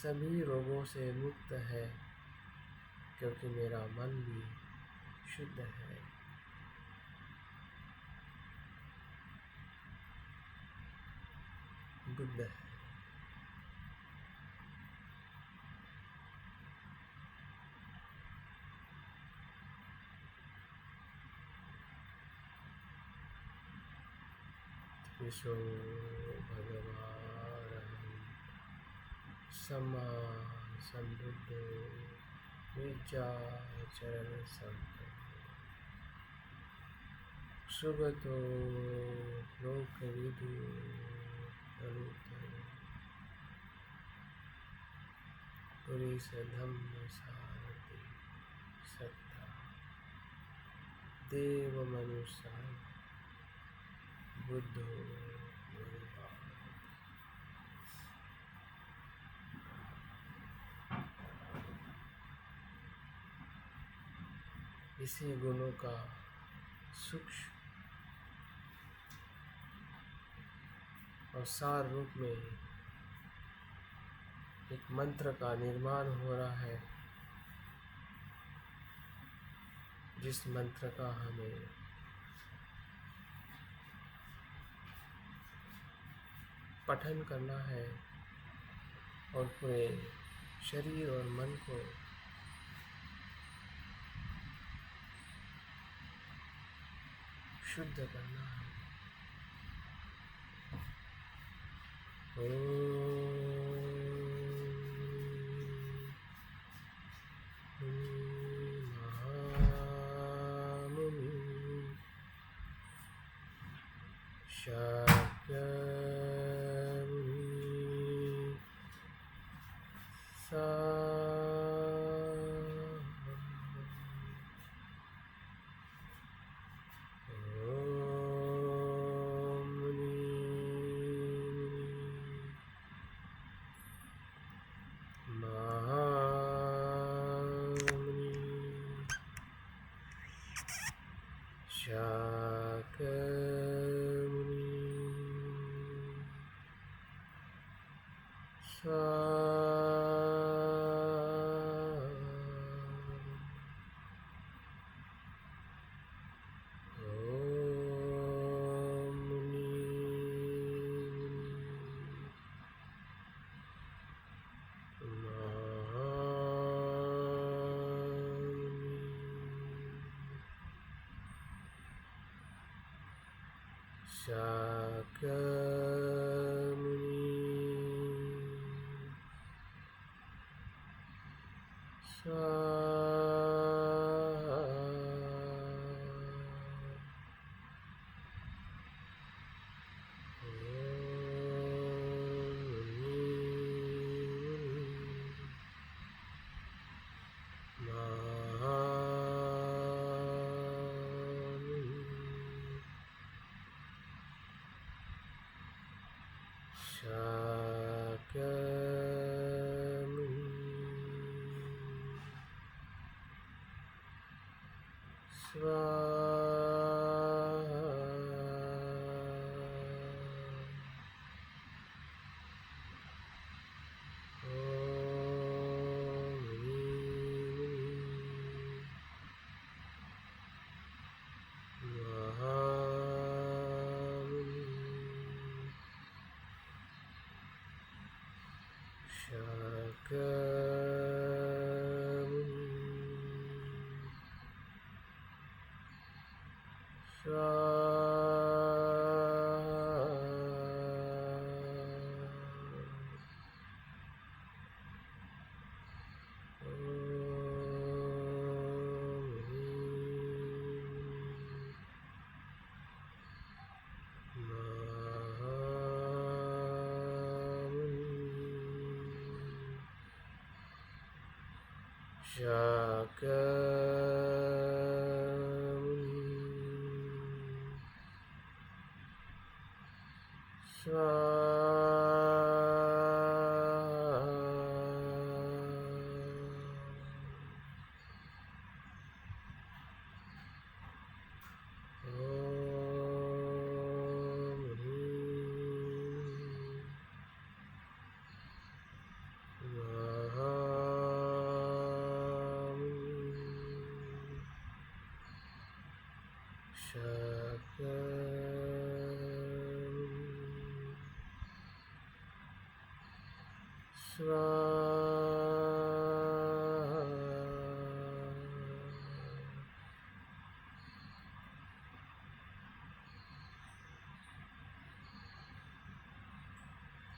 सभी रोगों से मुक्त है, क्योंकि मेरा मन भी शुद्ध है। बुद्ध है। ईशो भगवान सम्मा संबुद्धो विचाचरण संपन्नो सुगतो लोकविदु अनुत्तरो पुरीश धम्म सारथि सत्ता देव मनुष्य बुद्धो भगवान। इसी गुणों का सूक्ष्म और सार रूप में एक मंत्र का निर्माण हो रहा है, जिस मंत्र का हमें पठन करना है और पूरे शरीर और मन को शुद्ध करना है।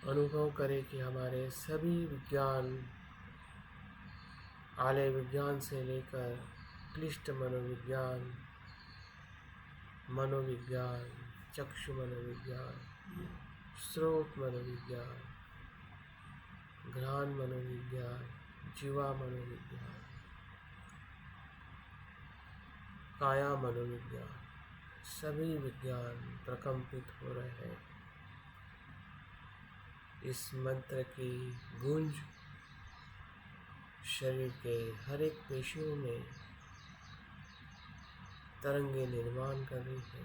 अनुभव करें कि हमारे सभी विज्ञान, आलय विज्ञान से लेकर क्लिष्ट मनोविज्ञान, मनोविज्ञान, चक्षु मनोविज्ञान, स्रोत मनोविज्ञान, घ्राण मनोविज्ञान, जीवा मनोविज्ञान, काया मनोविज्ञान, सभी विज्ञान प्रकंपित हो रहे हैं। इस मंत्र की गूंज शरीर के हर एक पेशियों में तरंगे निर्माण कर रही है।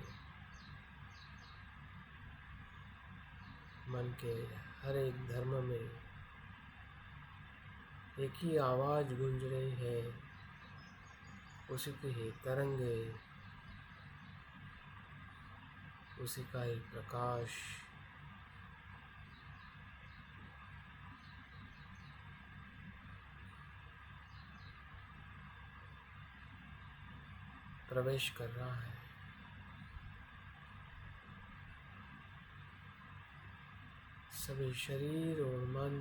मन के हर एक धर्म में एक ही आवाज गूंज रही है, उसी की ही तरंगे, उसी का ही प्रकाश प्रवेश कर रहा है। सभी शरीर और मन,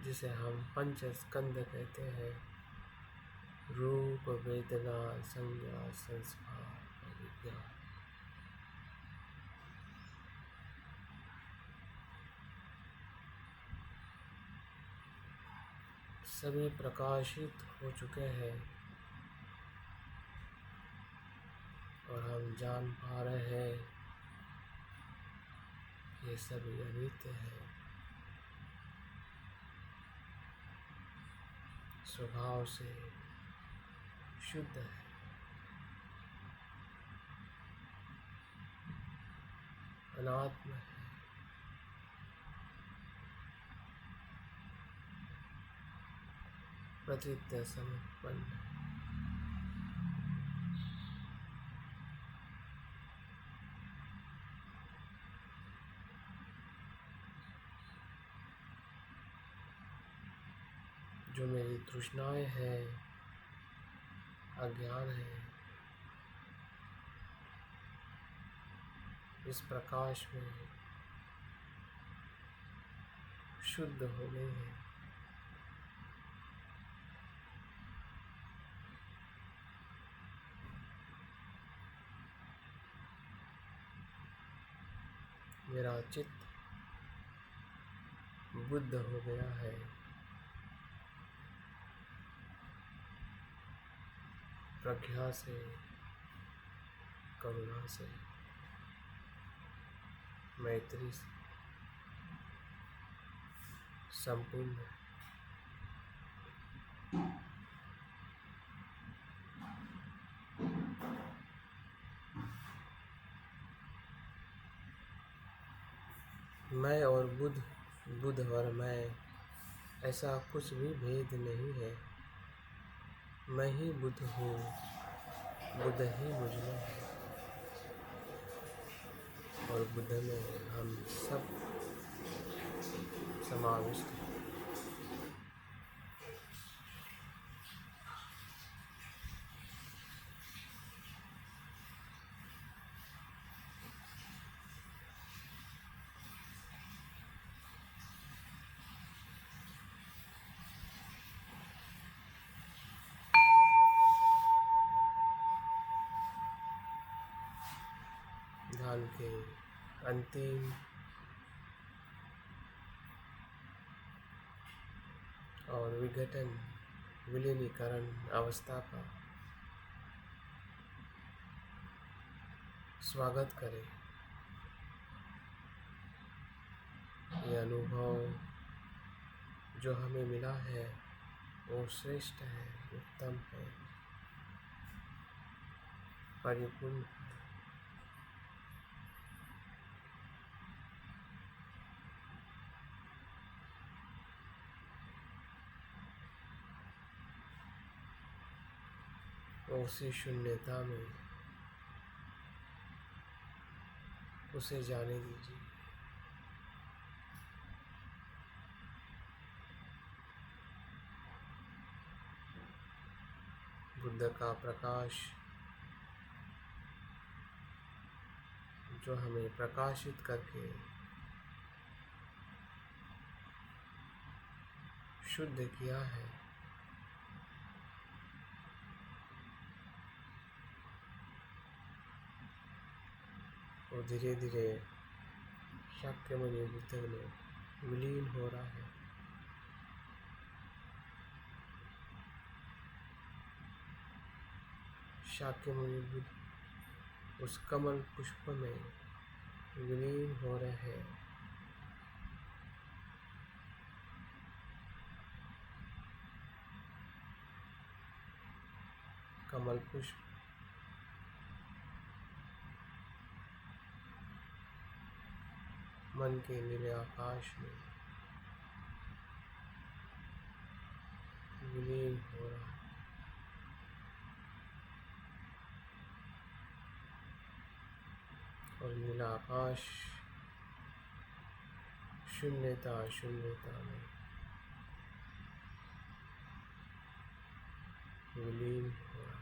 जिसे हम पंच स्कंद कहते हैं, रूप, वेदना, संज्ञा, संस्कार और विज्ञान, सभी प्रकाशित हो चुके हैं और हम जान पा रहे हैं ये सभी अनित्य है, स्वभाव से शुद्ध है। अनात्म है, प्रतित्य समुत्पन्न है। जो मेरी तृष्णाएं हैं, अज्ञान है, इस प्रकाश में शुद्ध हो गए हैं। मेरा चित्त बुद्ध हो गया है। प्रज्ञा से, करुणा से, मैत्री से संपूर्ण मैं और बुध, बुध और मैं, ऐसा कुछ भी भेद नहीं है। मैं ही बुध हूँ, बुध ही मुझ में है, और बुध में हम सब समाविष्ट हैं। ध्यान के अंतिम और विघटन विलीनीकरण अवस्था का स्वागत करें। ये अनुभव जो हमें मिला है वो श्रेष्ठ है, उत्तम है, परिपूर्ण है। उसी शून्यता में उसे जाने दीजिए। बुद्ध का प्रकाश जो हमें प्रकाशित करके शुद्ध किया है, वो धीरे धीरे शाक्यमुनि बुद्ध में विलीन हो रहा है। शाक्यमुनि बुद्ध उस कमल पुष्प में विलीन हो रहे हैं। कमल पुष्प मन के नीले आकाश में विलीन हो रहा है। और नीला आकाश शून्यता शून्यता में विलीन हो रहा है।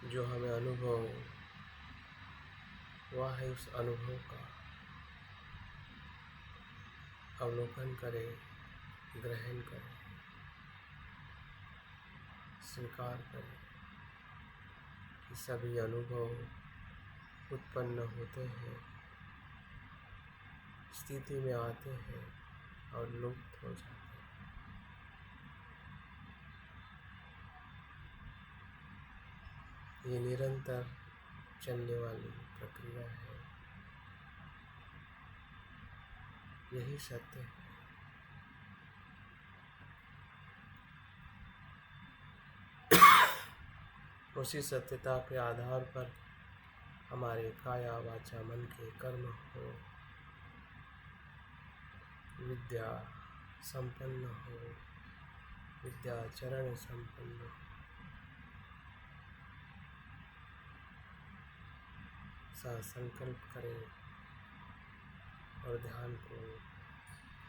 जो हमें अनुभव हुआ है उस अनुभव का अवलोकन करें, ग्रहण करें, स्वीकार करें कि सभी अनुभव उत्पन्न होते हैं, स्थिति में आते हैं और लुप्त हो जाते हैं। ये निरंतर चलने वाली प्रक्रिया है। यही सत्य है। उसी सत्यता के आधार पर हमारे काया वाचा मन के कर्म हो, विद्या संपन्न हो, विद्याचरण संपन्न हो। सा संकल्प करें और ध्यान को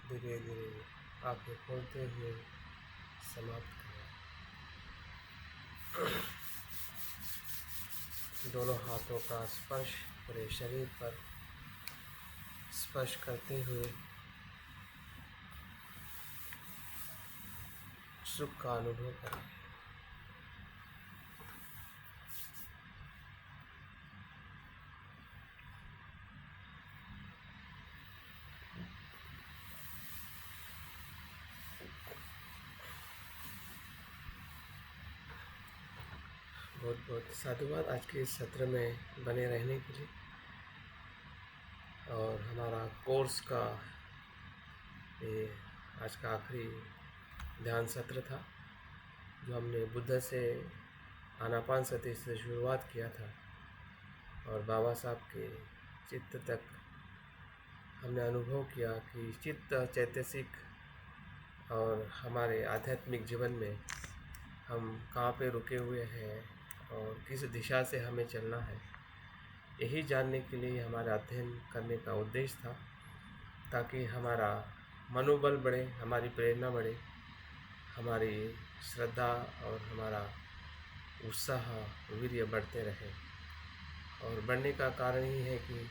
धीरे धीरे आंखें खोलते हुए समाप्त करें। दोनों हाथों का स्पर्श पूरे शरीर पर स्पर्श करते हुए सुख का अनुभव करें। बहुत बहुत साधुवाद आज के इस सत्र में बने रहने के लिए। और हमारा कोर्स का ये आज का आखिरी ध्यान सत्र था, जो हमने बुद्ध से आनापानसति से शुरुआत किया था और बाबा साहब के चित्त तक हमने अनुभव किया कि चित्त चैतसिक और हमारे आध्यात्मिक जीवन में हम कहाँ पे रुके हुए हैं और किस दिशा से हमें चलना है, यही जानने के लिए हमारा अध्ययन करने का उद्देश्य था, ताकि हमारा मनोबल बढ़े, हमारी प्रेरणा बढ़े, हमारी श्रद्धा और हमारा उत्साह वीर्य बढ़ते रहे। और बढ़ने का कारण ही है कि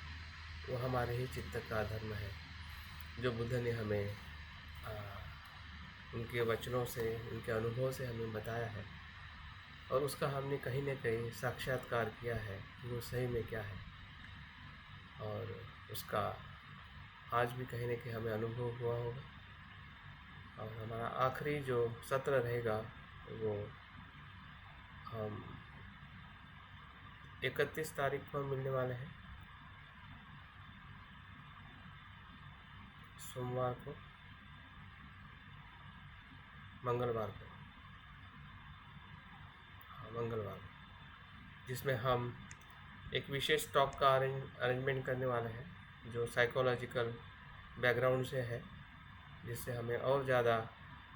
वो हमारे ही चित्त का धर्म है, जो बुद्ध ने हमें उनके वचनों से, उनके अनुभव से हमें बताया है, और उसका हमने कहीं न कहीं साक्षात्कार किया है कि वो सही में क्या है, और उसका आज भी कहीं न कहीं हमें अनुभव हुआ होगा। और हमारा आखिरी जो सत्र रहेगा वो हम 31 तारीख को मिलने वाले हैं, सोमवार को, मंगलवार को, मंगलवार को, जिसमें हम एक विशेष टॉक का अरेंजमेंट करने वाले हैं, जो साइकोलॉजिकल बैकग्राउंड से है, जिससे हमें और ज़्यादा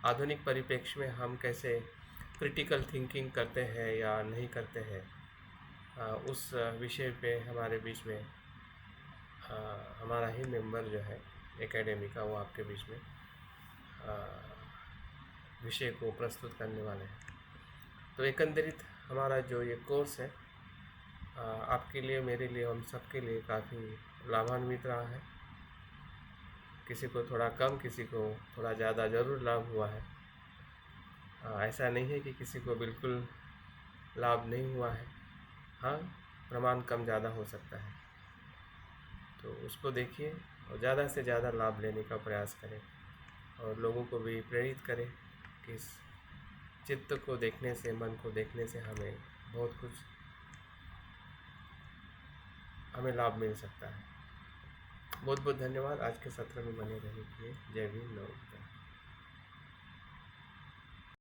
आधुनिक परिप्रेक्ष्य में हम कैसे क्रिटिकल थिंकिंग करते हैं या नहीं करते हैं, उस विषय पे हमारे बीच में हमारा ही मेंबर जो है एकेडमी का, वो आपके बीच में विषय को प्रस्तुत करने वाले हैं। तो एकंदरित हमारा जो ये कोर्स है आपके लिए, मेरे लिए, हम सबके लिए काफ़ी लाभान्वित रहा है। किसी को थोड़ा कम, किसी को थोड़ा ज़्यादा ज़रूर लाभ हुआ है। ऐसा नहीं है कि किसी को बिल्कुल लाभ नहीं हुआ है। हाँ, प्रमाण कम ज़्यादा हो सकता है, तो उसको देखिए और ज़्यादा से ज़्यादा लाभ लेने का प्रयास करें, और लोगों को भी प्रेरित करें कि इस चित्त को देखने से, मन को देखने से हमें बहुत कुछ हमें लाभ मिल सकता है। बहुत बहुत धन्यवाद आज के सत्र में बने रहने के लिए। जय भीम, नमो बुद्धाय।